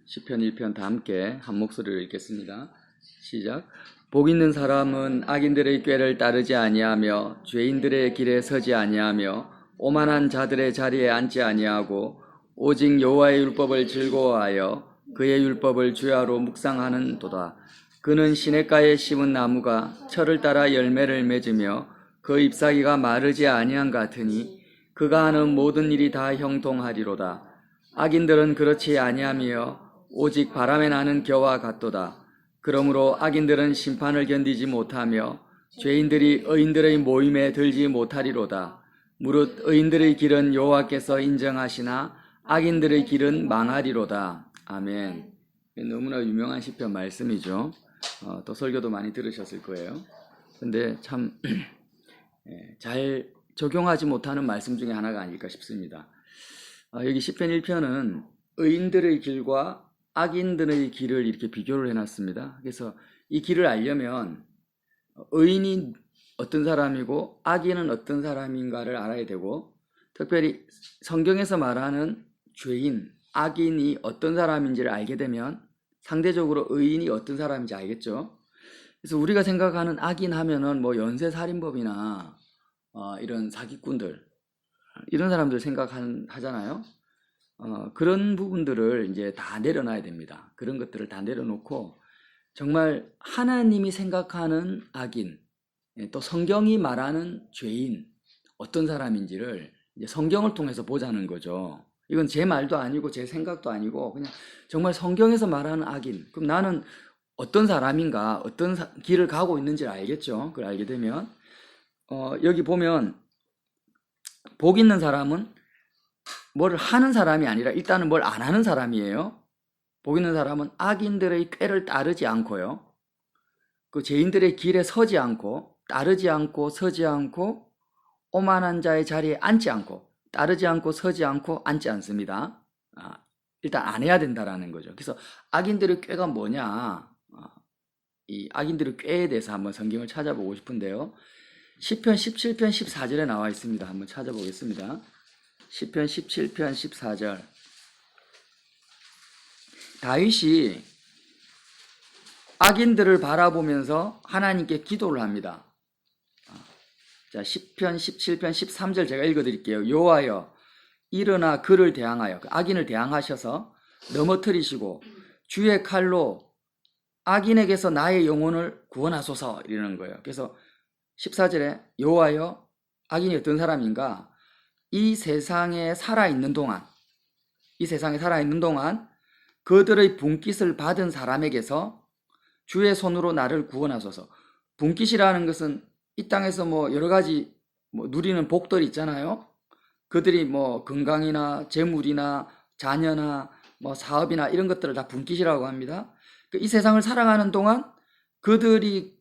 시편 1편 다 함께 한 목소리로 읽겠습니다. 시작. 복 있는 사람은 악인들의 꾀를 따르지 아니하며 죄인들의 길에 서지 아니하며 오만한 자들의 자리에 앉지 아니하고 오직 여호와의 율법을 즐거워하여 그의 율법을 주야로 묵상하는도다. 그는 시냇가에 심은 나무가 철을 따라 열매를 맺으며 그 잎사귀가 마르지 아니한 같으니 그가 하는 모든 일이 다 형통하리로다. 악인들은 그렇지 아니하며 오직 바람에 나는 겨와 같도다. 그러므로 악인들은 심판을 견디지 못하며 죄인들이 의인들의 모임에 들지 못하리로다. 무릇 의인들의 길은 여호와께서 인정하시나 악인들의 길은 망하리로다. 아멘. 너무나 유명한 시편 말씀이죠. 또 설교도 많이 들으셨을 거예요. 근데 참 잘 적용하지 못하는 말씀 중에 하나가 아닐까 싶습니다. 여기 시편 1편은 의인들의 길과 악인들의 길을 이렇게 비교를 해놨습니다. 그래서 이 길을 알려면 의인이 어떤 사람이고 악인은 어떤 사람인가를 알아야 되고, 특별히 성경에서 말하는 죄인, 악인이 어떤 사람인지를 알게 되면 상대적으로 의인이 어떤 사람인지 알겠죠. 그래서 우리가 생각하는 악인 하면은 뭐 연쇄살인범이나 이런 사기꾼들, 이런 사람들 생각하잖아요. 그런 부분들을 이제 다 내려놔야 됩니다. 그런 것들을 다 내려놓고 정말 하나님이 생각하는 악인, 또 성경이 말하는 죄인, 어떤 사람인지를 이제 성경을 통해서 보자는 거죠. 이건 제 말도 아니고 제 생각도 아니고 그냥 정말 성경에서 말하는 악인. 그럼 나는 어떤 사람인가, 어떤 길을 가고 있는지를 알겠죠. 그걸 알게 되면 여기 보면 복 있는 사람은 뭘 하는 사람이 아니라 일단은 뭘 안 하는 사람이에요. 복 있는 사람은 악인들의 꾀를 따르지 않고요. 그 죄인들의 길에 서지 않고, 따르지 않고, 서지 않고, 오만한 자의 자리에 앉지 않고, 따르지 않고, 서지 않고, 앉지 않습니다. 일단 안 해야 된다라는 거죠. 그래서 악인들의 꾀가 뭐냐? 이 악인들의 꾀에 대해서 한번 성경을 찾아보고 싶은데요. 시편 17편 14절에 나와 있습니다. 한번 찾아보겠습니다. 시편 17편 14절. 다윗이 악인들을 바라보면서 하나님께 기도를 합니다. 자, 시편 17편 13절 제가 읽어드릴게요. 여호와여, 일어나 그를 대항하여, 악인을 대항하셔서 넘어뜨리시고 주의 칼로 악인에게서 나의 영혼을 구원하소서, 이러는 거예요. 그래서 14절에 여호와여, 악인이 어떤 사람인가? 이 세상에 살아있는 동안 그들의 분깃을 받은 사람에게서 주의 손으로 나를 구원하소서. 분깃이라는 것은 이 땅에서 뭐 여러 가지 누리는 복들이 있잖아요. 그들이 뭐 건강이나 재물이나 자녀나 뭐 사업이나 이런 것들을 다 분깃이라고 합니다. 이 세상을 살아가는 동안 그들이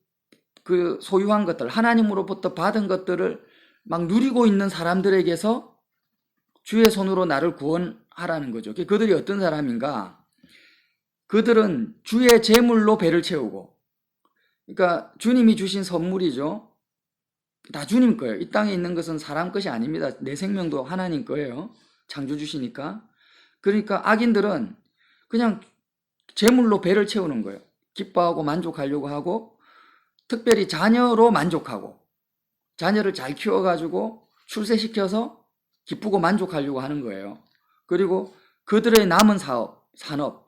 그 소유한 것들, 하나님으로부터 받은 것들을 막 누리고 있는 사람들에게서 주의 손으로 나를 구원하라는 거죠. 그들이 어떤 사람인가? 그들은 주의 재물로 배를 채우고, 그러니까 주님이 주신 선물이죠. 다 주님 거예요. 이 땅에 있는 것은 사람 것이 아닙니다. 내 생명도 하나님 거예요. 창조 주시니까. 그러니까 악인들은 그냥 재물로 배를 채우는 거예요. 기뻐하고 만족하려고 하고, 특별히 자녀로 만족하고, 자녀를 잘 키워가지고 출세시켜서 기쁘고 만족하려고 하는 거예요. 그리고 그들의 남은 산업,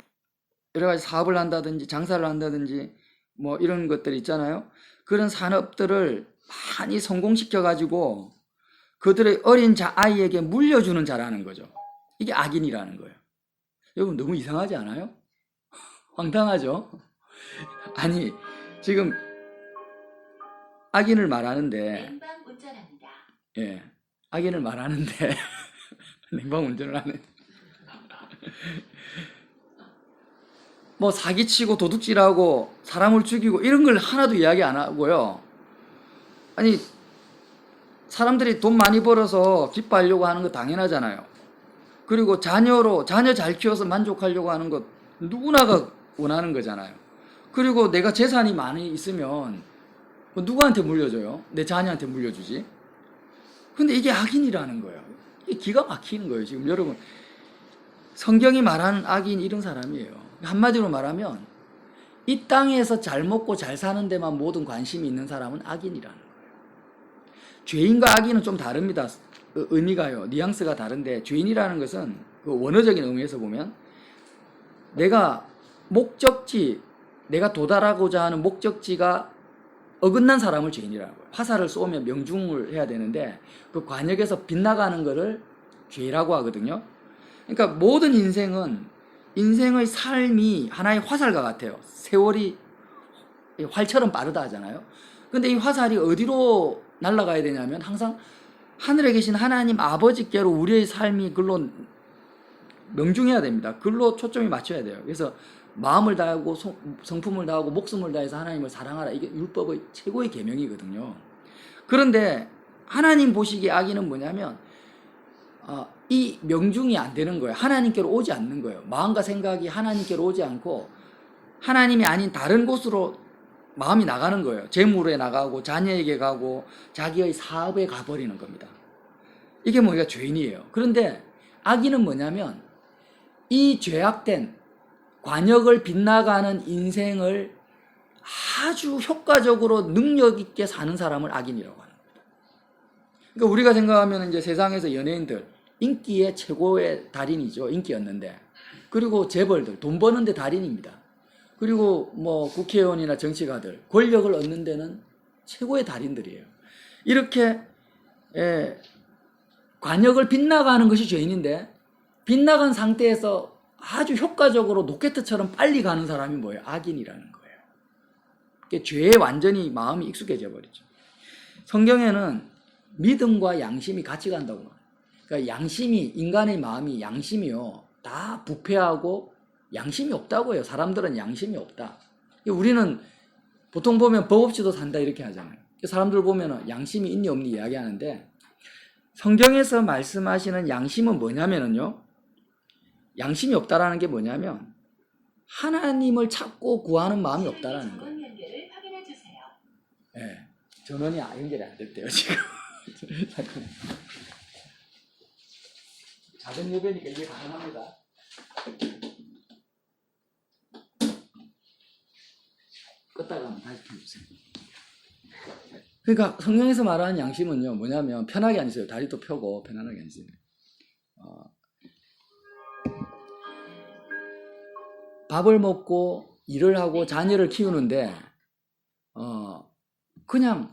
여러 가지 사업을 한다든지 장사를 한다든지 뭐 이런 것들 있잖아요. 그런 산업들을 많이 성공시켜가지고 그들의 어린 아이에게 물려주는 자라는 거죠. 이게 악인이라는 거예요. 여러분, 너무 이상하지 않아요? 황당하죠? 아니, 지금 악인을 말하는데, 예, 악인을 말하는데 냉방 운전을 하네. 뭐 사기치고 도둑질하고 사람을 죽이고 이런 걸 하나도 이야기 안 하고요. 아니, 사람들이 돈 많이 벌어서 기뻐하려고 하는 거 당연하잖아요. 그리고 자녀 잘 키워서 만족하려고 하는 것 누구나가 원하는 거잖아요. 그리고 내가 재산이 많이 있으면 누구한테 물려줘요? 내 자녀한테 물려주지. 근데 이게 악인이라는 거예요. 이게 기가 막히는 거예요. 지금 여러분, 성경이 말하는 악인 이런 사람이에요. 한마디로 말하면 이 땅에서 잘 먹고 잘 사는 데만 모든 관심이 있는 사람은 악인이라는 거예요. 죄인과 악인은 좀 다릅니다. 의미가요. 뉘앙스가 다른데 죄인이라는 것은 그 원어적인 의미에서 보면 내가 목적지, 내가 도달하고자 하는 목적지가 어긋난 사람을 죄인이라는 거예요. 화살을 쏘면 명중을 해야 되는데 그 관역에서 빗나가는 거를 죄라고 하거든요. 그러니까 모든 인생의 삶이 하나의 화살과 같아요. 세월이 활처럼 빠르다 하잖아요. 근데 이 화살이 어디로 날아가야 되냐면 항상 하늘에 계신 하나님 아버지께로 우리의 삶이 글로 명중해야 됩니다. 글로 초점이 맞춰야 돼요. 그래서 마음을 다하고 성품을 다하고 목숨을 다해서 하나님을 사랑하라. 이게 율법의 최고의 계명이거든요. 그런데 하나님 보시기에 악인은 뭐냐면 이 명중이 안 되는 거예요. 하나님께로 오지 않는 거예요. 마음과 생각이 하나님께로 오지 않고 하나님이 아닌 다른 곳으로 마음이 나가는 거예요. 재물에 나가고 자녀에게 가고 자기의 사업에 가버리는 겁니다. 이게 뭐가 죄인이에요. 그런데 악인은 뭐냐면 이 죄악된 관역을 빗나가는 인생을 아주 효과적으로 능력 있게 사는 사람을 악인이라고 하는 겁니다. 그러니까 우리가 생각하면 이제 세상에서 연예인들 인기의 최고의 달인이죠. 인기였는데. 그리고 재벌들 돈 버는데 달인입니다. 그리고 뭐 국회의원이나 정치가들 권력을 얻는 데는 최고의 달인들이에요. 이렇게 관역을 빗나가는 것이 죄인인데 빗나간 상태에서 아주 효과적으로 로켓처럼 빨리 가는 사람이 뭐예요? 악인이라는 거예요. 그러니까 죄에 완전히 마음이 익숙해져 버리죠. 성경에는 믿음과 양심이 같이 간다고 말해요. 그러니까 양심이, 인간의 마음이 양심이요 다 부패하고 양심이 없다고 해요. 사람들은 양심이 없다. 우리는 보통 보면 법 없이도 산다 이렇게 하잖아요. 사람들 보면 양심이 있니 없니 이야기하는데 성경에서 말씀하시는 양심은 뭐냐면요. 양심이 없다라는 게 뭐냐면 하나님을 찾고 구하는 마음이 없다라는 거예요. 네, 전원이 연결이 안 됐대요 지금. 작은 예배니까 이게 가능합니다. 껐다가 한번 다시 켜주세요. 그러니까 성경에서 말하는 양심은요 뭐냐면 편하게 앉으세요. 다리도 펴고 편안하게 앉으세요. 밥을 먹고 일을 하고 자녀를 키우는데 그냥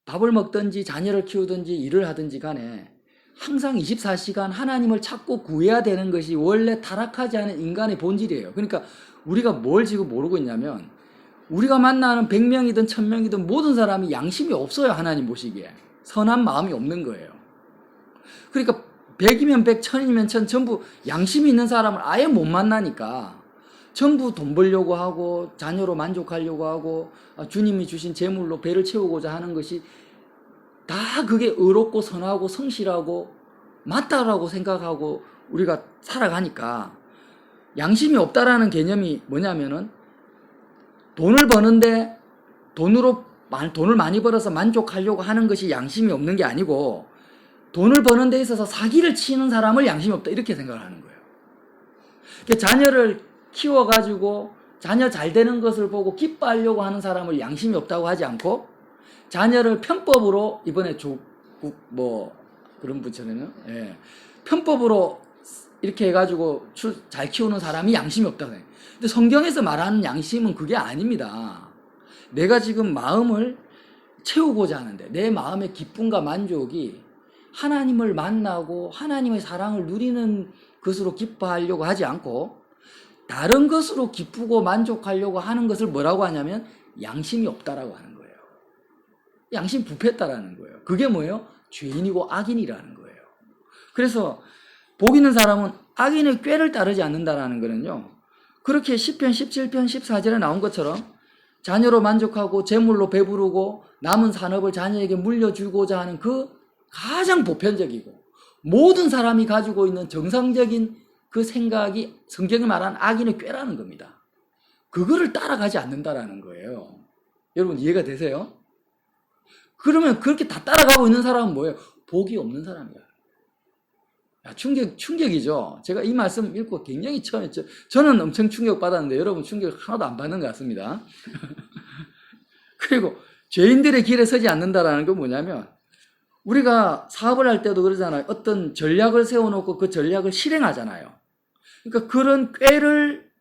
밥을 먹든지 자녀를 키우든지 일을 하든지 간에 항상 24시간 하나님을 찾고 구해야 되는 것이 원래 타락하지 않은 인간의 본질이에요. 그러니까 우리가 뭘 지금 모르고 있냐면 우리가 만나는 100명이든 1000명이든 모든 사람이 양심이 없어요. 하나님 보시기에. 선한 마음이 없는 거예요. 그러니까 100이면 100, 1000이면 1000 전부 양심이 있는 사람을 아예 못 만나니까 전부 돈 벌려고 하고 자녀로 만족하려고 하고 주님이 주신 재물로 배를 채우고자 하는 것이 다 그게 의롭고 선하고 성실하고 맞다라고 생각하고 우리가 살아가니까 양심이 없다라는 개념이 뭐냐면은 돈을 버는데 돈을 많이 벌어서 만족하려고 하는 것이 양심이 없는 게 아니고 돈을 버는 데 있어서 사기를 치는 사람을 양심이 없다 이렇게 생각을 하는 거예요. 그러니까 자녀를 키워가지고 자녀 잘 되는 것을 보고 기뻐하려고 하는 사람을 양심이 없다고 하지 않고 자녀를 편법으로 이번에 그런 분처럼요. 예. 편법으로 이렇게 해가지고 잘 키우는 사람이 양심이 없다고 해요. 근데 성경에서 말하는 양심은 그게 아닙니다. 내가 지금 마음을 채우고자 하는데 내 마음의 기쁨과 만족이 하나님을 만나고 하나님의 사랑을 누리는 것으로 기뻐하려고 하지 않고 다른 것으로 기쁘고 만족하려고 하는 것을 뭐라고 하냐면 양심이 없다라고 하는 거예요. 양심 부패했다라는 거예요. 그게 뭐예요? 죄인이고 악인이라는 거예요. 그래서 복 있는 사람은 악인의 꾀를 따르지 않는다라는 거는요. 그렇게 시편 17편 14절에 나온 것처럼 자녀로 만족하고 재물로 배부르고 남은 산업을 자녀에게 물려주고자 하는 그 가장 보편적이고 모든 사람이 가지고 있는 정상적인 그 생각이 성경이 말하는 악인의 꾀라는 겁니다. 그거를 따라가지 않는다라는 거예요. 여러분 이해가 되세요? 그러면 그렇게 다 따라가고 있는 사람은 뭐예요? 복이 없는 사람이야. 충격이죠. 제가 이 말씀 읽고 굉장히 처음에 저는 엄청 충격받았는데 여러분 충격 하나도 안 받는 것 같습니다. 그리고 죄인들의 길에 서지 않는다라는 건 뭐냐면 우리가 사업을 할 때도 그러잖아요. 어떤 전략을 세워놓고 그 전략을 실행하잖아요. 그러니까 그런 꾀를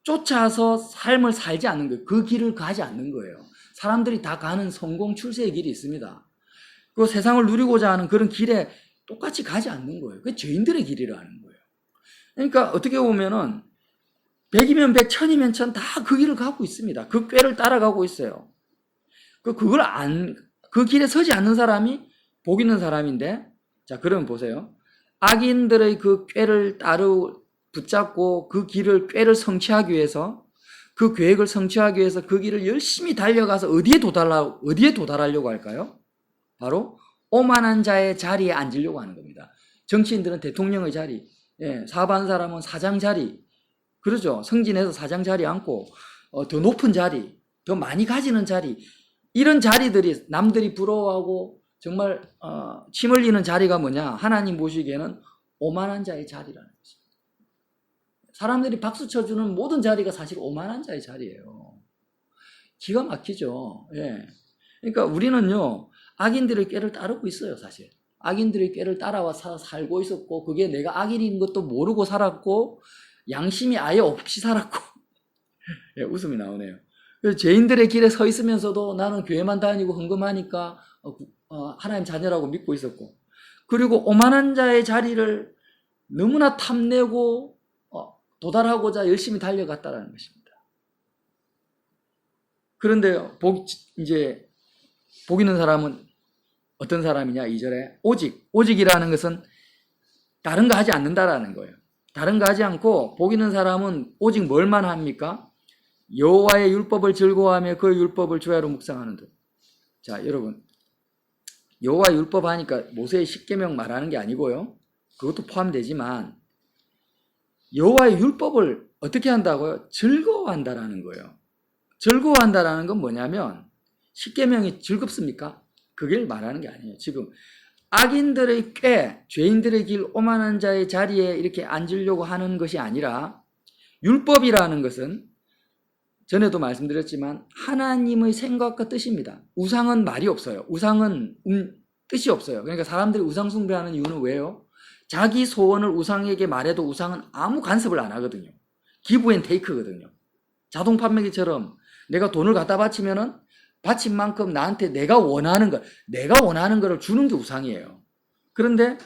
쫓아서 삶을 살지 않는 거예요. 그 길을 가지 않는 거예요. 사람들이 다 가는 성공 출세의 길이 있습니다. 그 세상을 누리고자 하는 그런 길에 똑같이 가지 않는 거예요. 그게 죄인들의 길이라는 거예요. 그러니까 어떻게 보면은 100이면 100, 1000이면 1000 다 그 길을 가고 있습니다. 그 꾀를 따라가고 있어요. 그 길에 서지 않는 사람이 복 있는 사람인데, 자, 그러면 보세요. 악인들의 그 꾀를 붙잡고 그 꾀를 성취하기 위해서, 그 계획을 성취하기 위해서 그 길을 열심히 달려가서 어디에 도달하려고 할까요? 바로 오만한 자의 자리에 앉으려고 하는 겁니다. 정치인들은 대통령의 자리, 사업하는 사람은 사장 자리, 그러죠. 승진해서 사장 자리 앉고, 더 높은 자리, 더 많이 가지는 자리, 이런 자리들이 남들이 부러워하고 정말 침 흘리는 자리가 뭐냐? 하나님 보시기에는 오만한 자의 자리라는 것입니다. 사람들이 박수 쳐주는 모든 자리가 사실 오만한 자의 자리예요. 기가 막히죠. 예. 그러니까 우리는요, 악인들의 꾀를 따르고 있어요, 사실. 악인들의 꾀를 따라와 살고 있었고, 그게 내가 악인인 것도 모르고 살았고, 양심이 아예 없이 살았고, 예, 웃음이 나오네요. 죄인들의 길에 서 있으면서도 나는 교회만 다니고 헌금하니까 하나님 자녀라고 믿고 있었고, 그리고 오만한 자의 자리를 너무나 탐내고 도달하고자 열심히 달려갔다라는 것입니다. 그런데 복 있는 사람은 어떤 사람이냐? 2절에 오직이라는 것은 다른 거 하지 않는다라는 거예요. 다른 거 하지 않고 복 있는 사람은 오직 뭘만 합니까? 여호와의 율법을 즐거워하며 그 율법을 주야로 묵상하는 듯. 자, 여러분, 여호와 율법 하니까 모세의 10계명 말하는 게 아니고요. 그것도 포함되지만 여호와의 율법을 어떻게 한다고요? 즐거워한다라는 거예요. 즐거워한다라는 건 뭐냐면 10계명이 즐겁습니까? 그걸 말하는 게 아니에요. 지금 악인들의 꾀, 죄인들의 길, 오만한 자의 자리에 이렇게 앉으려고 하는 것이 아니라 율법이라는 것은 전에도 말씀드렸지만 하나님의 생각과 뜻입니다. 우상은 말이 없어요. 우상은 뜻이 없어요. 그러니까 사람들이 우상 숭배하는 이유는 왜요? 자기 소원을 우상에게 말해도 우상은 아무 간섭을 안 하거든요. 기브 앤 테이크거든요. 자동 판매기처럼 내가 돈을 갖다 바치면은 바친 만큼 나한테 내가 원하는 거를 주는 게 우상이에요. 그런데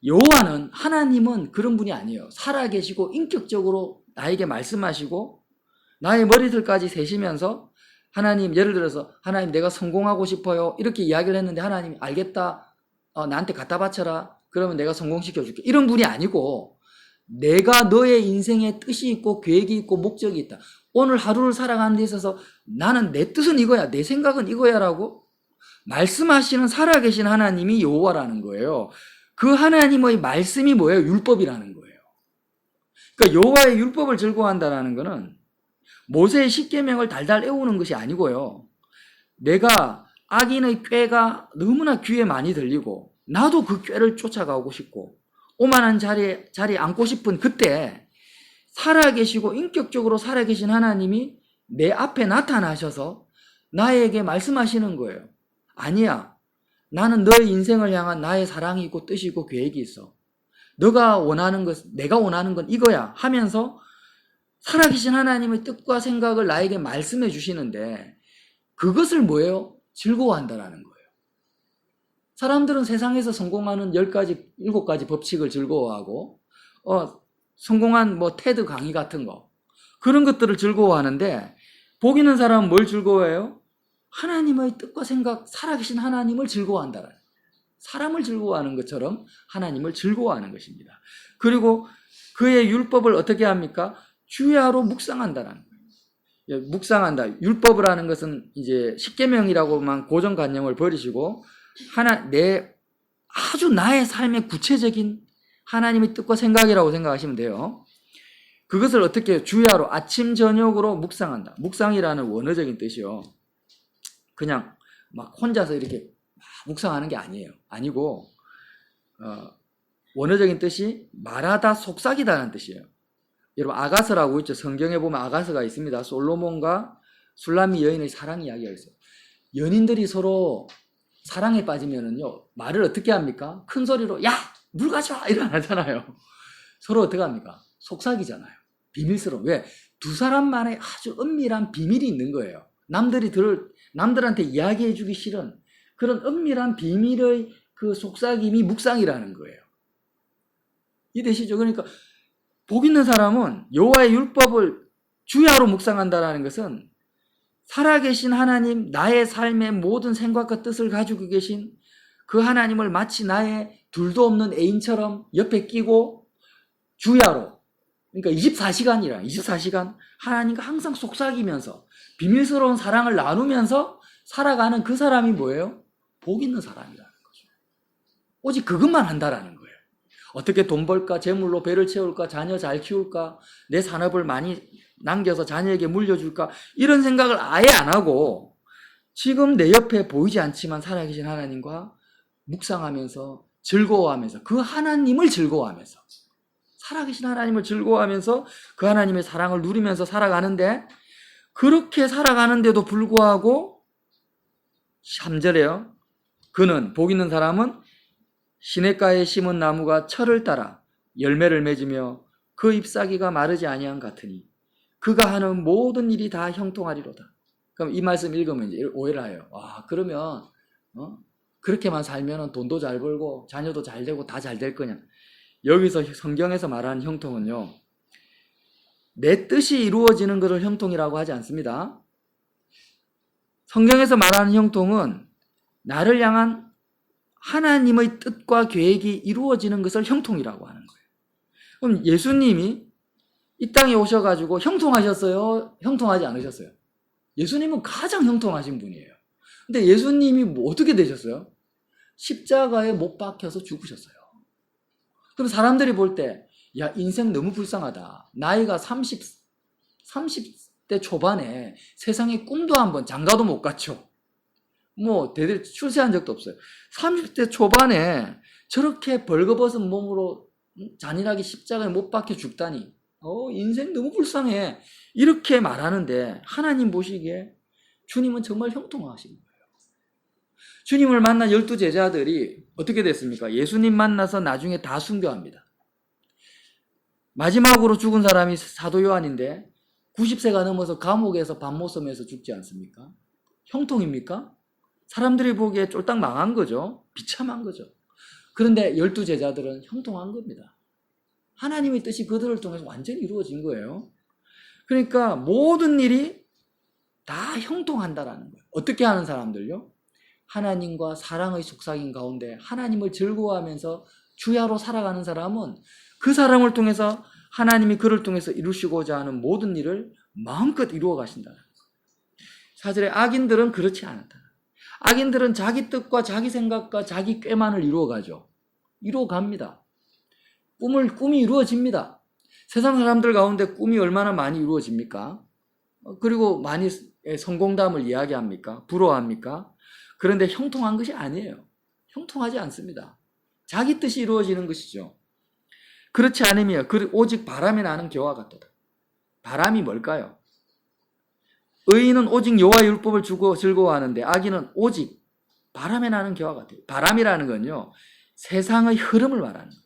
여호와는, 하나님은 그런 분이 아니에요. 살아계시고 인격적으로 나에게 말씀하시고 나의 머리들까지 세시면서 하나님, 예를 들어서 하나님 내가 성공하고 싶어요 이렇게 이야기를 했는데 하나님 알겠다, 나한테 갖다 바쳐라, 그러면 내가 성공시켜줄게, 이런 분이 아니고 내가 너의 인생에 뜻이 있고 계획이 있고 목적이 있다. 오늘 하루를 살아가는 데 있어서 나는 내 뜻은 이거야, 내 생각은 이거야 라고 말씀하시는 살아계신 하나님이 여호와라는 거예요. 그 하나님의 말씀이 뭐예요? 율법이라는 거예요. 그러니까 여호와의 율법을 즐거워한다는 것은 모세의 10계명을 달달 외우는 것이 아니고요. 내가 악인의 꾀가 너무나 귀에 많이 들리고 나도 그 꾀를 쫓아가고 싶고 오만한 자리에 앉고 싶은 그때 살아계시고 인격적으로 살아계신 하나님이 내 앞에 나타나셔서 나에게 말씀하시는 거예요. 아니야, 나는 너의 인생을 향한 나의 사랑이 있고 뜻이 있고 계획이 있어. 너가 원하는 것, 내가 원하는 건 이거야 하면서 살아계신 하나님의 뜻과 생각을 나에게 말씀해 주시는데 그것을 뭐예요? 즐거워한다라는 거예요. 사람들은 세상에서 성공하는 10가지, 7가지 법칙을 즐거워하고 성공한 테드 강의 같은 거, 그런 것들을 즐거워하는데 복 있는 사람은 뭘 즐거워해요? 하나님의 뜻과 생각, 살아계신 하나님을 즐거워한다. 사람을 즐거워하는 것처럼 하나님을 즐거워하는 것입니다. 그리고 그의 율법을 어떻게 합니까? 주야로 묵상한다라는 거예요. 묵상한다. 율법을 하는 것은 이제 10계명이라고만 고정관념을 버리시고 아주 나의 삶의 구체적인 하나님의 뜻과 생각이라고 생각하시면 돼요. 그것을 어떻게 주야로 아침 저녁으로 묵상한다. 묵상이라는 원어적인 뜻이요. 그냥 막 혼자서 이렇게 묵상하는 게 아니에요. 아니고 원어적인 뜻이 말하다 속삭이다라는 뜻이에요. 여러분 아가서라고 있죠. 성경에 보면 아가서가 있습니다. 솔로몬과 술람미 여인의 사랑 이야기가 있어요. 연인들이 서로 사랑에 빠지면은요 말을 어떻게 합니까? 큰 소리로 야 물 가져와 이런 안 하잖아요. 서로 어떻게 합니까? 속삭이잖아요. 비밀스러운. 왜? 두 사람만의 아주 은밀한 비밀이 있는 거예요. 남들한테 이야기해주기 싫은 그런 은밀한 비밀의 그 속삭임이 묵상이라는 거예요. 이해되시죠? 그러니까 복 있는 사람은 여호와의 율법을 주야로 묵상한다라는 것은 살아계신 하나님, 나의 삶의 모든 생각과 뜻을 가지고 계신 그 하나님을 마치 나의 둘도 없는 애인처럼 옆에 끼고 주야로, 그러니까 24시간 하나님과 항상 속삭이면서 비밀스러운 사랑을 나누면서 살아가는 그 사람이 뭐예요? 복 있는 사람이라는 거죠. 오직 그것만 한다라는 거예요. 어떻게 돈 벌까, 재물로 배를 채울까, 자녀 잘 키울까, 내 산업을 많이 남겨서 자녀에게 물려줄까, 이런 생각을 아예 안 하고 지금 내 옆에 보이지 않지만 살아계신 하나님과 묵상하면서 즐거워하면서 그 하나님을 즐거워하면서 살아계신 하나님을 즐거워하면서 그 하나님의 사랑을 누리면서 살아가는데, 그렇게 살아가는데도 불구하고 3절에요. 그는, 복 있는 사람은 시냇가에 심은 나무가 철을 따라 열매를 맺으며 그 잎사귀가 마르지 아니한 같으니 그가 하는 모든 일이 다 형통하리로다. 그럼 이 말씀 읽으면 이제 오해를 해요. 와, 그러면 그렇게만 살면 돈도 잘 벌고 자녀도 잘 되고 다 잘 될 거냐. 여기서 성경에서 말하는 형통은요, 내 뜻이 이루어지는 것을 형통이라고 하지 않습니다. 성경에서 말하는 형통은 나를 향한 하나님의 뜻과 계획이 이루어지는 것을 형통이라고 하는 거예요. 그럼 예수님이 이 땅에 오셔가지고 형통하셨어요? 형통하지 않으셨어요? 예수님은 가장 형통하신 분이에요. 근데 예수님이 어떻게 되셨어요? 십자가에 못 박혀서 죽으셨어요. 그럼 사람들이 볼 때, 야, 인생 너무 불쌍하다. 나이가 30대 초반에 세상에 꿈도 한번 장가도 못 갔죠. 뭐, 대대 출세한 적도 없어요. 30대 초반에 저렇게 벌거벗은 몸으로 잔인하게 십자가에 못 박혀 죽다니. 인생 너무 불쌍해. 이렇게 말하는데, 하나님 보시기에 주님은 정말 형통하신 거예요. 주님을 만난 12제자들이 어떻게 됐습니까? 예수님 만나서 나중에 다 순교합니다. 마지막으로 죽은 사람이 사도 요한인데 90세가 넘어서 감옥에서 밤모섬에서 죽지 않습니까? 형통입니까? 사람들이 보기에 쫄딱 망한 거죠. 비참한 거죠. 그런데 12제자들은 형통한 겁니다. 하나님의 뜻이 그들을 통해서 완전히 이루어진 거예요. 그러니까 모든 일이 다 형통한다라는 거예요. 어떻게 하는 사람들요? 하나님과 사랑의 속삭임 가운데 하나님을 즐거워하면서 주야로 살아가는 사람은 그 사람을 통해서 하나님이 그를 통해서 이루시고자 하는 모든 일을 마음껏 이루어 가신다. 사절에 악인들은 그렇지 않았다. 악인들은 자기 뜻과 자기 생각과 자기 꾀만을 이루어 가죠. 이루어 갑니다. 꿈이 이루어집니다. 세상 사람들 가운데 꿈이 얼마나 많이 이루어집니까? 그리고 많이 성공담을 이야기합니까? 부러워합니까? 그런데 형통한 것이 아니에요. 형통하지 않습니다. 자기 뜻이 이루어지는 것이죠. 그렇지 않으면 오직 바람에 나는 겨와 같도다. 바람이 뭘까요? 의인은 오직 여호와의 율법을 주고 즐거워하는데 악인은 오직 바람에 나는 겨와 같아요. 바람이라는 건요, 세상의 흐름을 말하는 거예요.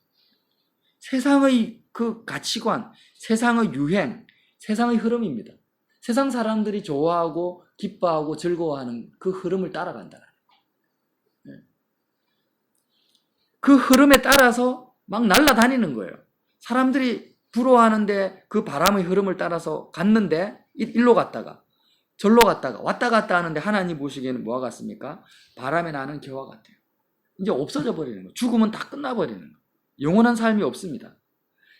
세상의 그 가치관, 세상의 유행, 세상의 흐름입니다. 세상 사람들이 좋아하고 기뻐하고 즐거워하는 그 흐름을 따라간다는 거예요. 그 흐름에 따라서 막 날아다니는 거예요. 사람들이 부러워하는데 그 바람의 흐름을 따라서 갔는데 일로 갔다가 절로 갔다가 왔다 갔다 하는데 하나님 보시기에는 뭐와 같습니까? 바람에 나는 겨와 같아요. 이제 없어져 버리는 거예요. 죽으면 다 끝나버리는 거예요. 영원한 삶이 없습니다.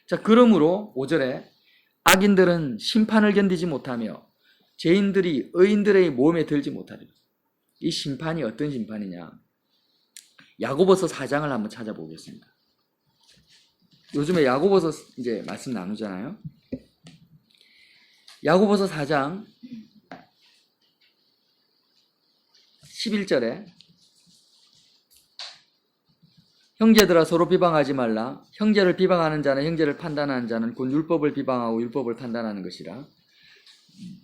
자, 그러므로 5절에 악인들은 심판을 견디지 못하며 죄인들이 의인들의 모험에 들지 못하리라. 이 심판이 어떤 심판이냐? 야고보서 4장을 한번 찾아보겠습니다. 요즘에 야고보서 이제 말씀 나누잖아요. 야고보서 4장 11절에 형제들아 서로 비방하지 말라. 형제를 비방하는 자는 형제를 판단하는 자는 곧 율법을 비방하고 율법을 판단하는 것이라.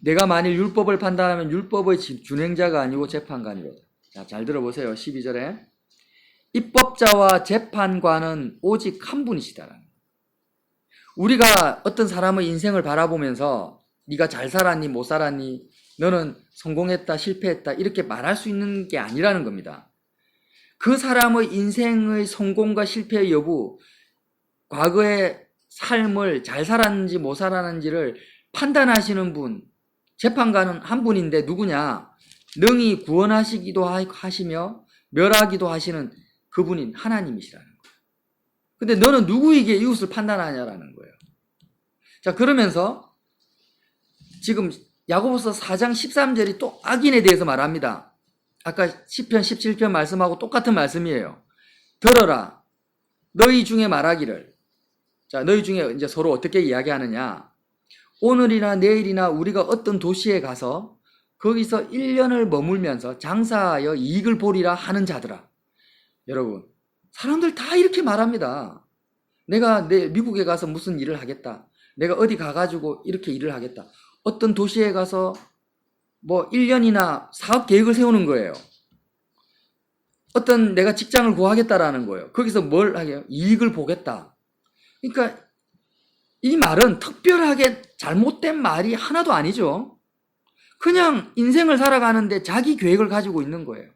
내가 만일 율법을 판단하면 율법의 준행자가 아니고 재판관이로다. 자, 잘 들어보세요. 12절에 입법자와 재판관은 오직 한 분이시다. 우리가 어떤 사람의 인생을 바라보면서 네가 잘 살았니 못 살았니 너는 성공했다 실패했다 이렇게 말할 수 있는 게 아니라는 겁니다. 그 사람의 인생의 성공과 실패의 여부, 과거의 삶을 잘 살았는지 못 살았는지를 판단하시는 분, 재판관은 한 분인데 누구냐? 능히 구원하시기도 하시며 멸하기도 하시는 그분인 하나님이시라는 거예요. 근데 너는 누구에게 이웃을 판단하냐라는 거예요. 자, 그러면서 지금 야고보서 4장 13절이 또 악인에 대해서 말합니다. 아까 10편 17편 말씀하고 똑같은 말씀이에요. 들어라. 너희 중에 말하기를. 자, 너희 중에 이제 서로 어떻게 이야기하느냐? 오늘이나 내일이나 우리가 어떤 도시에 가서 거기서 1년을 머물면서 장사하여 이익을 보리라 하는 자들아. 여러분, 사람들 다 이렇게 말합니다. 내가 미국에 가서 무슨 일을 하겠다. 내가 어디 가가지고 이렇게 일을 하겠다. 어떤 도시에 가서 뭐 1년이나 사업 계획을 세우는 거예요. 어떤 내가 직장을 구하겠다라는 거예요. 거기서 뭘 하게요? 이익을 보겠다. 그러니까 이 말은 특별하게 잘못된 말이 하나도 아니죠. 그냥 인생을 살아가는데 자기 계획을 가지고 있는 거예요.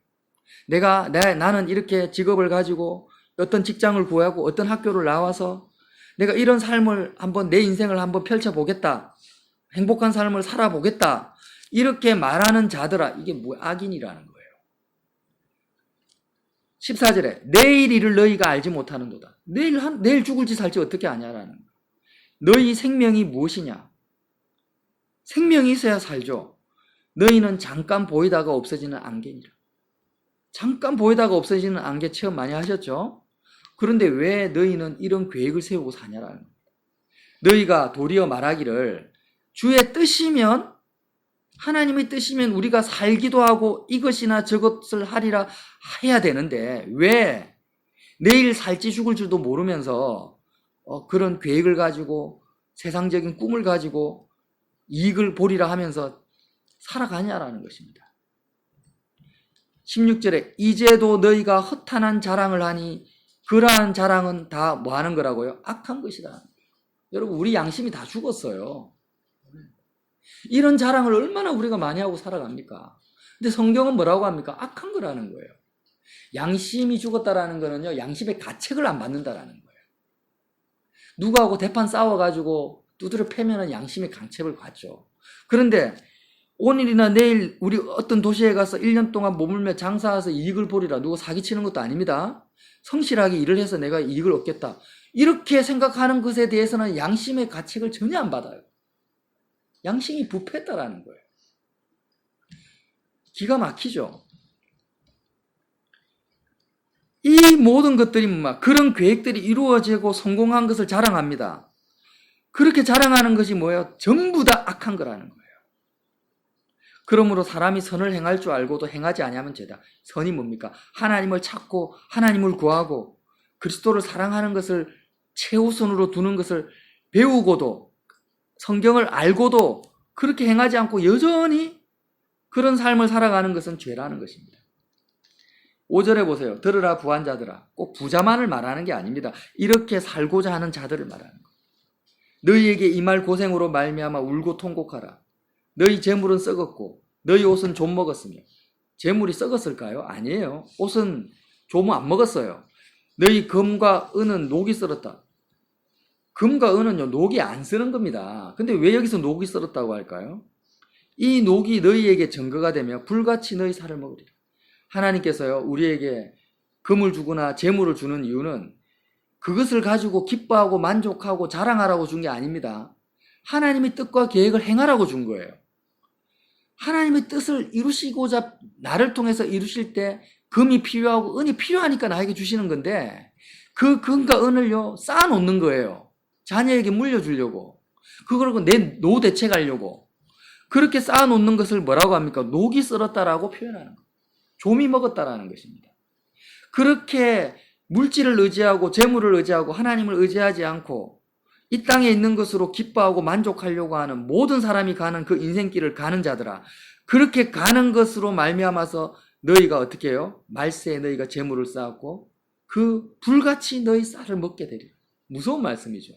나는 이렇게 직업을 가지고 어떤 직장을 구하고 어떤 학교를 나와서 내가 이런 삶을 한번 내 인생을 한번 펼쳐보겠다. 행복한 삶을 살아보겠다. 이렇게 말하는 자들아, 이게 뭐 악인이라는 거예요. 14절에 내일 일을 너희가 알지 못하는도다. 내일 죽을지 살지 어떻게 아냐라는 거예요. 너희 생명이 무엇이냐? 생명이 있어야 살죠. 너희는 잠깐 보이다가 없어지는 안개니라. 잠깐 보이다가 없어지는 안개 체험 많이 하셨죠? 그런데 왜 너희는 이런 계획을 세우고 사냐라는 거예요. 너희가 도리어 말하기를 주의 뜻이면, 하나님의 뜻이면 우리가 살기도 하고 이것이나 저것을 하리라 해야 되는데 왜 내일 살지 죽을 줄도 모르면서 그런 계획을 가지고 세상적인 꿈을 가지고 이익을 보리라 하면서 살아가냐라는 것입니다. 16절에 이제도 너희가 허탄한 자랑을 하니 그러한 자랑은 다 뭐 하는 거라고요? 악한 것이다. 여러분, 우리 양심이 다 죽었어요. 이런 자랑을 얼마나 우리가 많이 하고 살아갑니까? 근데 성경은 뭐라고 합니까? 악한 거라는 거예요. 양심이 죽었다라는 거는요, 양심의 가책을 안 받는다라는 거예요. 누구하고 대판 싸워가지고 두드려 패면은 양심의 가책을 받죠. 그런데 오늘이나 내일 우리 어떤 도시에 가서 1년 동안 머물며 장사해서 이익을 보리라. 누구 사기치는 것도 아닙니다. 성실하게 일을 해서 내가 이익을 얻겠다. 이렇게 생각하는 것에 대해서는 양심의 가책을 전혀 안 받아요. 양심이 부패했다라는 거예요. 기가 막히죠. 이 모든 것들이 그런 계획들이 이루어지고 성공한 것을 자랑합니다. 그렇게 자랑하는 것이 뭐예요? 전부 다 악한 거라는 거예요. 그러므로 사람이 선을 행할 줄 알고도 행하지 아니하면 죄다. 선이 뭡니까? 하나님을 찾고 하나님을 구하고 그리스도를 사랑하는 것을 최우선으로 두는 것을 배우고도 성경을 알고도 그렇게 행하지 않고 여전히 그런 삶을 살아가는 것은 죄라는 것입니다. 5절에 보세요. 들으라 부한자들아. 꼭 부자만을 말하는 게 아닙니다. 이렇게 살고자 하는 자들을 말하는 거예요. 너희에게 이 말 고생으로 말미암아 울고 통곡하라. 너희 재물은 썩었고 너희 옷은 좀 먹었으며. 재물이 썩었을까요? 아니에요. 옷은 좀 안 먹었어요. 너희 금과 은은 녹이 썰었다. 금과 은은요, 녹이 안 쓰는 겁니다. 근데 왜 여기서 녹이 썰었다고 할까요? 이 녹이 너희에게 증거가 되며 불같이 너희 살을 먹으리라. 하나님께서요, 우리에게 금을 주거나 재물을 주는 이유는 그것을 가지고 기뻐하고 만족하고 자랑하라고 준 게 아닙니다. 하나님의 뜻과 계획을 행하라고 준 거예요. 하나님의 뜻을 이루시고자 나를 통해서 이루실 때 금이 필요하고 은이 필요하니까 나에게 주시는 건데 그 금과 은을요, 쌓아놓는 거예요. 자녀에게 물려주려고. 그걸 내 노 대책하려고. 그렇게 쌓아놓는 것을 뭐라고 합니까? 녹이 썰었다라고 표현하는 거예요. 좀이 먹었다라는 것입니다. 그렇게 물질을 의지하고 재물을 의지하고 하나님을 의지하지 않고 이 땅에 있는 것으로 기뻐하고 만족하려고 하는 모든 사람이 가는 그 인생길을 가는 자들아, 그렇게 가는 것으로 말미암아서 너희가 어떻게 해요? 말세에 너희가 재물을 쌓았고 그 불같이 너희 쌀을 먹게 되리라. 무서운 말씀이죠.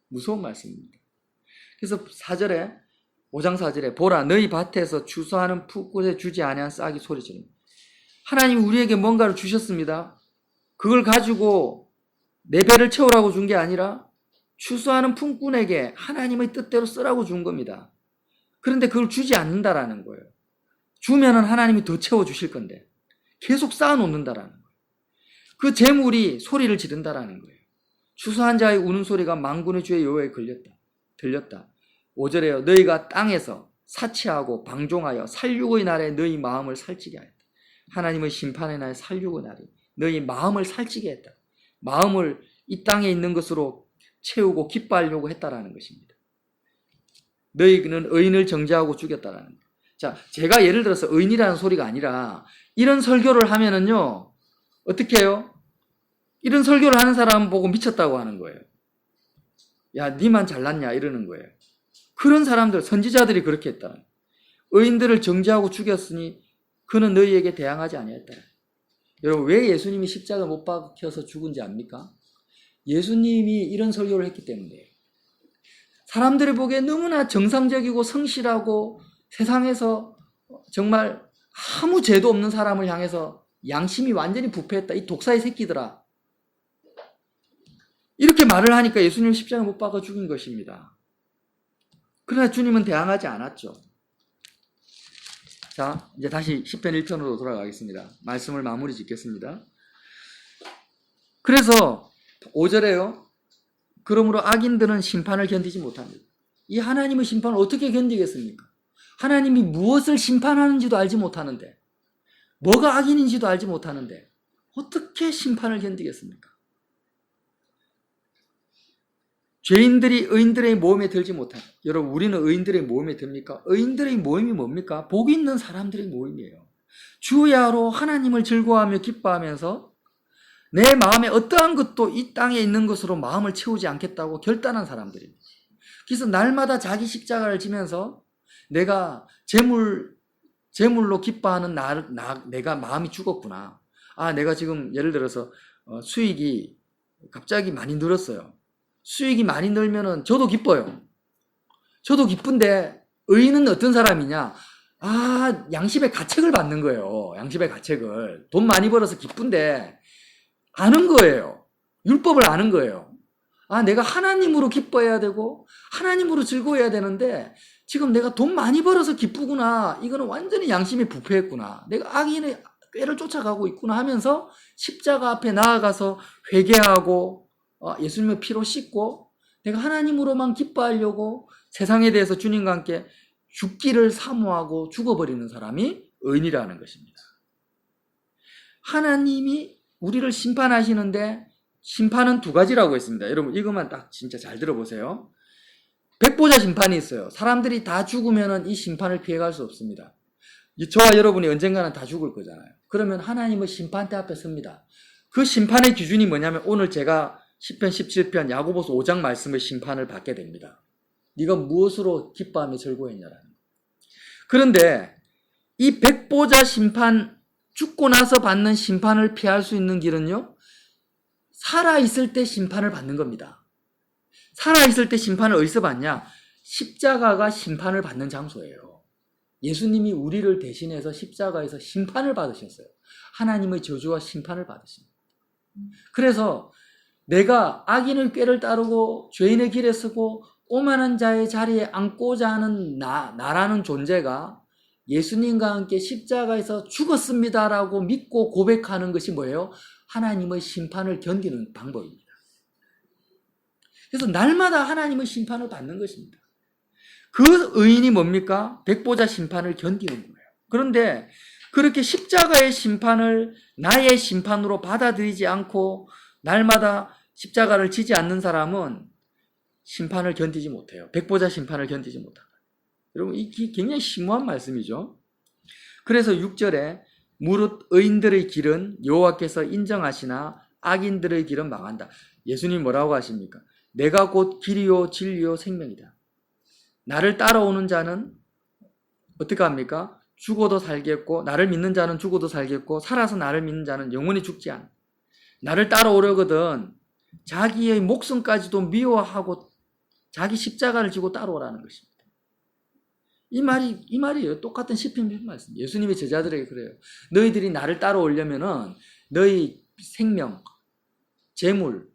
무서운 말씀입니다. 그래서 4절에 5장 4절에 보라 너희 밭에서 추수하는 풋꽃에 주지 아니한 싹이 소리지릅니다. 하나님이 우리에게 뭔가를 주셨습니다. 그걸 가지고 내 배를 채우라고 준 게 아니라 추수하는 품꾼에게 하나님의 뜻대로 쓰라고 준 겁니다. 그런데 그걸 주지 않는다라는 거예요. 주면은 하나님이 더 채워주실 건데 계속 쌓아놓는다라는 거예요. 그 재물이 소리를 지른다라는 거예요. 추수한 자의 우는 소리가 만군의 주의 여호와에 들렸다. 5절에요. 너희가 땅에서 사치하고 방종하여 살육의 날에 너희 마음을 살찌게 하였다. 하나님의 심판의 날 살육의 날이 너희 마음을 살찌게 했다. 마음을 이 땅에 있는 것으로 채우고 기뻐하려고 했다라는 것입니다. 너희는 의인을 정죄하고 죽였다라는 거예요. 자, 제가 예를 들어서 의인이라는 소리가 아니라 이런 설교를 하면은요, 어떻게 해요? 이런 설교를 하는 사람 보고 미쳤다고 하는 거예요. 야, 니만 잘났냐 이러는 거예요. 그런 사람들, 선지자들이 그렇게 했다. 의인들을 정죄하고 죽였으니 그는 너희에게 대항하지 아니했다. 여러분, 왜 예수님이 십자가 못 박혀서 죽은지 압니까? 예수님이 이런 설교를 했기 때문이에요. 사람들이 보기에 너무나 정상적이고 성실하고 세상에서 정말 아무 죄도 없는 사람을 향해서 양심이 완전히 부패했다. 이 독사의 새끼들아. 이렇게 말을 하니까 예수님을 십자가에 못 박아 죽인 것입니다. 그러나 주님은 대항하지 않았죠. 자, 이제 다시 시편 1편으로 돌아가겠습니다. 말씀을 마무리 짓겠습니다. 그래서 5절에요. 그러므로 악인들은 심판을 견디지 못합니다. 이 하나님의 심판을 어떻게 견디겠습니까? 하나님이 무엇을 심판하는지도 알지 못하는데, 뭐가 악인인지도 알지 못하는데 어떻게 심판을 견디겠습니까? 죄인들이 의인들의 모험에 들지 못한다. 여러분, 우리는 의인들의 모험에 듭니까? 의인들의 모임이 뭡니까? 복 있는 사람들의 모임이에요. 주야로 하나님을 즐거워하며 기뻐하면서 내 마음에 어떠한 것도 이 땅에 있는 것으로 마음을 채우지 않겠다고 결단한 사람들입니다. 그래서 날마다 자기 십자가를 지면서 내가 재물로 기뻐하는 내가 마음이 죽었구나. 아, 내가 지금 예를 들어서 수익이 갑자기 많이 늘었어요. 수익이 많이 늘면은 저도 기뻐요. 저도 기쁜데 의인은 어떤 사람이냐? 아, 양심의 가책을 받는 거예요. 양심의 가책을. 돈 많이 벌어서 기쁜데 아는 거예요. 율법을 아는 거예요. 아, 내가 하나님으로 기뻐해야 되고 하나님으로 즐거워해야 되는데 지금 내가 돈 많이 벌어서 기쁘구나. 이거는 완전히 양심이 부패했구나. 내가 악인의 꾀를 쫓아가고 있구나 하면서 십자가 앞에 나아가서 회개하고 예수님의 피로 씻고 내가 하나님으로만 기뻐하려고 세상에 대해서 주님과 함께 죽기를 사모하고 죽어버리는 사람이 의인이라는 것입니다. 하나님이 우리를 심판하시는데 심판은 두 가지라고 했습니다. 여러분, 이것만 딱 진짜 잘 들어보세요. 백보자 심판이 있어요. 사람들이 다 죽으면 이 심판을 피해갈 수 없습니다. 저와 여러분이 언젠가는 다 죽을 거잖아요. 그러면 하나님의 심판대 앞에 섭니다. 그 심판의 기준이 뭐냐면 오늘 제가 10편 17편 야고보서 5장 말씀의 심판을 받게 됩니다. 네가 무엇으로 기뻐하며 즐거워했냐라는 거예요. 그런데 이 백보자 심판, 죽고 나서 받는 심판을 피할 수 있는 길은요, 살아있을 때 심판을 받는 겁니다. 살아있을 때 심판을 어디서 받냐? 십자가가 심판을 받는 장소예요. 예수님이 우리를 대신해서 십자가에서 심판을 받으셨어요. 하나님의 저주와 심판을 받으십니다. 그래서 내가 악인의 꾀를 따르고 죄인의 길에 서고 오만한 자의 자리에 앉고자 하는 나라는 존재가 예수님과 함께 십자가에서 죽었습니다라고 믿고 고백하는 것이 뭐예요? 하나님의 심판을 견디는 방법입니다. 그래서 날마다 하나님의 심판을 받는 것입니다. 그 의인이 뭡니까? 백보자 심판을 견디는 거예요. 그런데 그렇게 십자가의 심판을 나의 심판으로 받아들이지 않고 날마다 십자가를 지지 않는 사람은 심판을 견디지 못해요. 백보자 심판을 견디지 못합니다. 여러분, 이 굉장히 심오한 말씀이죠. 그래서 6절에 무릇 의인들의 길은 여호와께서 인정하시나 악인들의 길은 망한다. 예수님 뭐라고 하십니까? 내가 곧 길이요 진리요 생명이다. 나를 따라오는 자는 어떻게 합니까? 죽어도 살겠고, 나를 믿는 자는 죽어도 살겠고, 살아서 나를 믿는 자는 영원히 죽지 않아. 나를 따라오려거든 자기의 목숨까지도 미워하고 자기 십자가를 지고 따라오라는 것입니다. 이 말이에요. 똑같은 시편 말씀. 예수님의 제자들에게 그래요. 너희들이 나를 따라오려면은 너희 생명, 재물,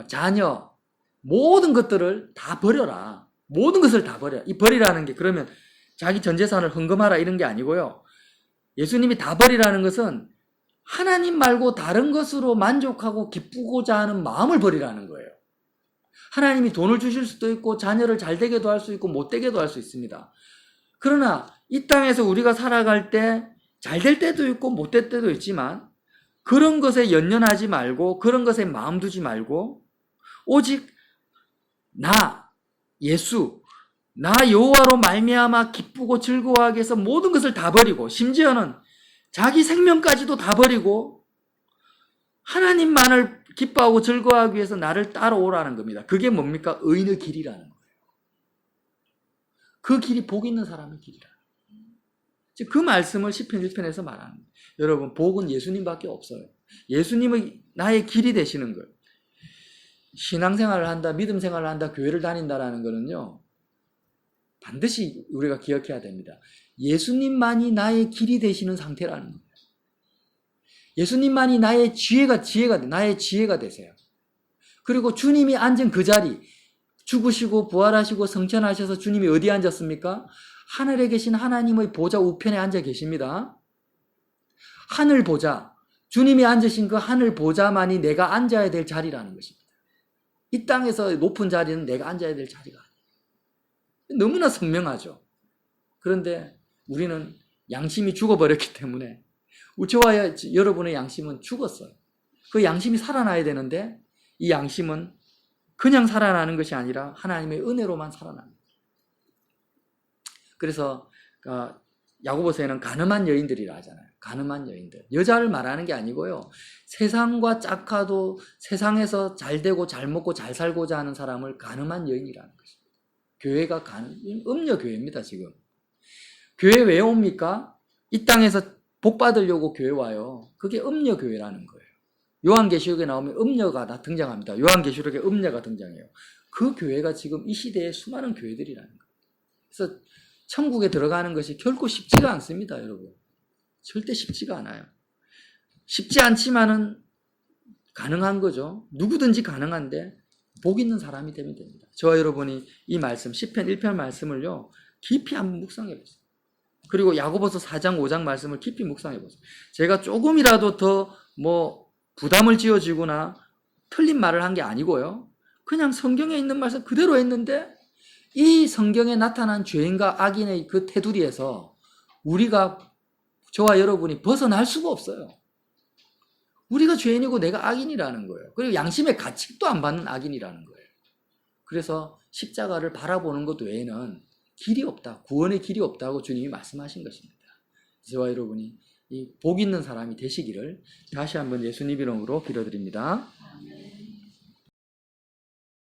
자녀, 모든 것들을 다 버려라. 모든 것을 다 버려. 이 버리라는 게 그러면 자기 전 재산을 헌금하라 이런 게 아니고요. 예수님이 다 버리라는 것은 하나님 말고 다른 것으로 만족하고 기쁘고자 하는 마음을 버리라는 거예요. 하나님이 돈을 주실 수도 있고 자녀를 잘 되게도 할 수 있고 못 되게도 할 수 있습니다. 그러나 이 땅에서 우리가 살아갈 때 잘 될 때도 있고 못 될 때도 있지만 그런 것에 연연하지 말고 그런 것에 마음 두지 말고 오직 나 예수 나 여호와로 말미암아 기쁘고 즐거워하게 해서 모든 것을 다 버리고 심지어는 자기 생명까지도 다 버리고 하나님만을 기뻐하고 즐거워하기 위해서 나를 따라오라는 겁니다. 그게 뭡니까? 의인의 길이라는 거예요. 그 길이 복 있는 사람의 길이라. 그 말씀을 시편 1편에서 말하는 거예요. 여러분 복은 예수님밖에 없어요. 예수님의 나의 길이 되시는 거예요. 신앙생활을 한다, 믿음 생활을 한다, 교회를 다닌다라는 거는요. 반드시 우리가 기억해야 됩니다. 예수님만이 나의 길이 되시는 상태라는 거예요. 예수님만이 나의 지혜가 되세요. 그리고 주님이 앉은 그 자리, 죽으시고 부활하시고 성천하셔서 주님이 어디에 앉았습니까? 하늘에 계신 하나님의 보좌 우편에 앉아 계십니다. 하늘 보좌, 주님이 앉으신 그 하늘 보좌만이 내가 앉아야 될 자리라는 것입니다. 이 땅에서 높은 자리는 내가 앉아야 될 자리가 아니에요. 너무나 선명하죠. 그런데 우리는 양심이 죽어버렸기 때문에 저와 여러분의 양심은 죽었어요. 그 양심이 살아나야 되는데 이 양심은 그냥 살아나는 것이 아니라 하나님의 은혜로만 살아납니다. 그래서 야고보서에는 가늠한 여인들이라 하잖아요. 가늠한 여인들. 여자를 말하는 게 아니고요. 세상과 짝하도 세상에서 잘 되고 잘 먹고 잘 살고자 하는 사람을 가늠한 여인이라는 것입니다. 교회가 음녀교회입니다. 지금. 교회 왜 옵니까? 이 땅에서 복 받으려고 교회 와요. 그게 음녀교회라는 거예요. 요한계시록에 나오면 음녀가 등장합니다. 요한계시록에 음녀가 등장해요. 그 교회가 지금 이 시대에 수많은 교회들이라는 거예요. 그래서 천국에 들어가는 것이 결코 쉽지가 않습니다, 여러분. 절대 쉽지가 않아요. 쉽지 않지만은 가능한 거죠. 누구든지 가능한데 복 있는 사람이 되면 됩니다. 저와 여러분이 이 말씀, 시편 1편 말씀을요, 깊이 한번 묵상해 보세요. 그리고 야고보서 4장, 5장 말씀을 깊이 묵상해 보세요. 제가 조금이라도 더 부담을 지어주거나 틀린 말을 한 게 아니고요. 그냥 성경에 있는 말씀 그대로 했는데 이 성경에 나타난 죄인과 악인의 그 테두리에서 우리가 저와 여러분이 벗어날 수가 없어요. 우리가 죄인이고 내가 악인이라는 거예요. 그리고 양심의 가책도 안 받는 악인이라는 거예요. 그래서 십자가를 바라보는 것 외에는 길이 없다. 구원의 길이 없다고 주님이 말씀하신 것입니다. 저와 여러분이 이 복 있는 사람이 되시기를 다시 한번 예수님 이름으로 기도드립니다.